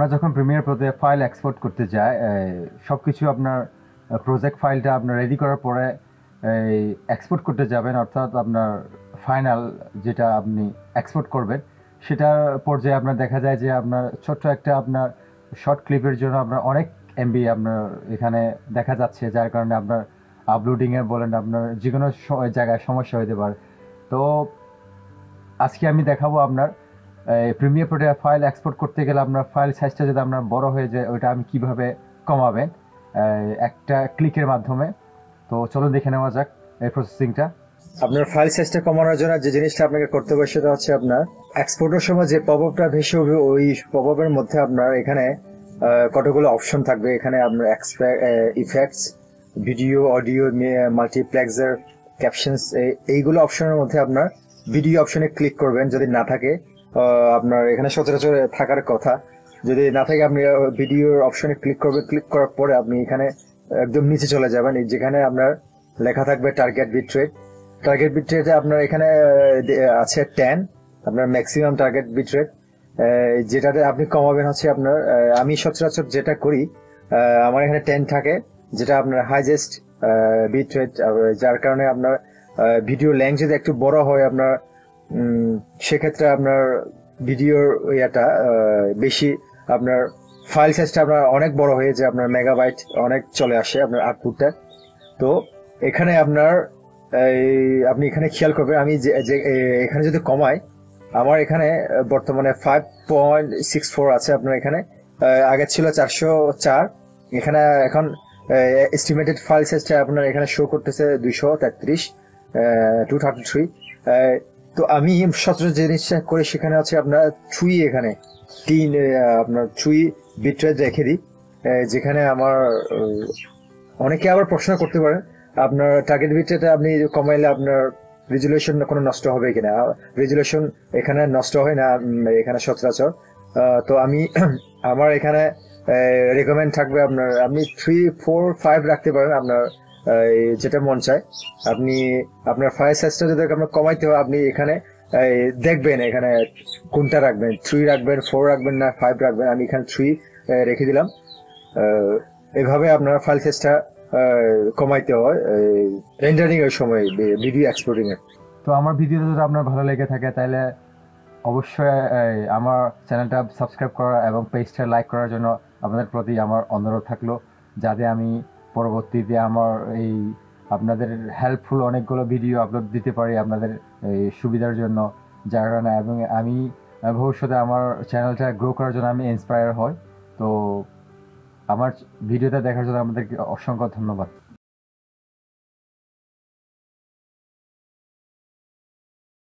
আমরা যখন premier প্রোতে file export করতে যাই, সব কিছু আপনার প্রজেক্ট ফাইলটা আপনার রেডি করার পরে এক্সপোর্ট করতে যাবেন, অর্থাৎ আপনার ফাইনাল যেটা আপনি এক্সপোর্ট করবেন সেটার পর্যায়ে আপনার দেখা যায় যে আপনার ছোট্ট একটা আপনার শর্ট ক্লিপের জন্য আপনার অনেক এমবি আপনার এখানে দেখা যাচ্ছে, যার কারণে আপনার আপলোডিংয়ে বলেন আপনার যে কোনো জায়গায় সমস্যা হতে পারে। তো আজকে আমি দেখাবো আপনার প্রিমিয়ার প্রোতে ফাইল এক্সপোর্ট করতে গেলে আপনার ফাইল সাইজটা যদি আপনার বড় হয়ে যায় ওইটা আমি কিভাবে কমাবেন একটা ক্লিকের মাধ্যমে। তো চলো দেখে নেওয়া যাক এই প্রসেসিংটা। আপনার ফাইল সাইজটা কমানোর জন্য যে জিনিসটা আপনাকে করতে হবে সেটা হচ্ছে আপনার এক্সপোর্টের সময় যে পপআপটা ভেসে উঠবে ওই পপআপের মধ্যে আপনার এখানে কতগুলো অপশন থাকবে। এখানে আপনার effects, video, audio, multiplexer, captions, এইগুলো অপশনের মধ্যে আপনার ভিডিও অপশনে ক্লিক করবেন। যদি না থাকে আপনার এখানে সচরাচর থাকার কথা, যদি না থাকে আপনি ভিডিওর অপশনে ক্লিক করবেন। ক্লিক করার পরে আপনি এখানে একদম নিচে চলে যাবেন, যেখানে আপনার লেখা থাকবে টার্গেট বিটরেট। টার্গেট বিটরেটে আপনার এখানে আছে 10, আপনার ম্যাক্সিমাম টার্গেট বিটরেট। যেটাতে আপনি কমাবেন হচ্ছে আপনার আমি সচরাচর যেটা করি আমার এখানে 10 থাকে, যেটা আপনার হাইজেস্ট বিটরেট, যার কারণে আপনার ভিডিও লেন্থ যদি একটু বড় হয় আপনার সেক্ষেত্রে আপনার ভিডিওর ইয়েটা বেশি, আপনার ফাইল সাইজটা আপনার অনেক বড় হয়ে যায়, আপনার মেগাবাইট অনেক চলে আসে আপনার আউটপুটটা। তো এখানে আপনার আপনি এখানে খেয়াল করবেন, আমি যে এখানে যদি কমাই, আমার এখানে বর্তমানে 5.64 আছে। আপনার এখানে আগে ছিল 404, এখানে এখন এস্টিমেটেড ফাইল সাইজটা আপনার এখানে শো করতেছে 233। তো আমি সচরাচর যে জিনিসটা করি সেখানে হচ্ছে আপনার 3, এখানে 3 আপনার 3 বিটরেট রেখে দিই, যেখানে আমার অনেকে আবার প্রশ্ন করতে পারে আপনার টার্গেট বিটরেট আপনি কমাইলে আপনার রেজুলেশন কোনো নষ্ট হবে কিনা। রেজুলেশন এখানে নষ্ট হয় না এখানে সচরাচর। তো আমি আমার এখানে রেকমেন্ড থাকবে আপনার আপনি 3, 4, 5 রাখতে পারেন, আপনার যেটা মন চায়। আপনি আপনার ফাইল সাইজটা যদি আপনার কমাইতে হয় আপনি এখানে দেখবেন এখানে কোনটা রাখবেন, 3 রাখবেন, 4 রাখবেন না 5 রাখবেন। আমি এখানে 3 রেখে দিলাম। এভাবে আপনার ফাইল সাইজটা কমাইতে হয় রেন্ডারিং এর সময়, ভিডিও এক্সপোর্টিং এর। তো আমার ভিডিও যদি আপনার ভালো লেগে থাকে তাহলে অবশ্যই আমার চ্যানেলটা সাবস্ক্রাইব করা এবং পেজটা লাইক করার জন্য আপনাদের প্রতি আমার অনুরোধ থাকলো, যাতে আমি পরবর্তীতে আমার এই আপনাদের হেল্পফুল অনেকগুলো ভিডিও আপলোড দিতে পারি আপনাদের এই সুবিধার জন্য, যার কারণে এবং আমি ভবিষ্যতে আমার চ্যানেলটা গ্রো করার জন্য আমি ইন্সপায়ার হই। তো আমার ভিডিওটা দেখার জন্য আপনাদেরকে অসংখ্য ধন্যবাদ।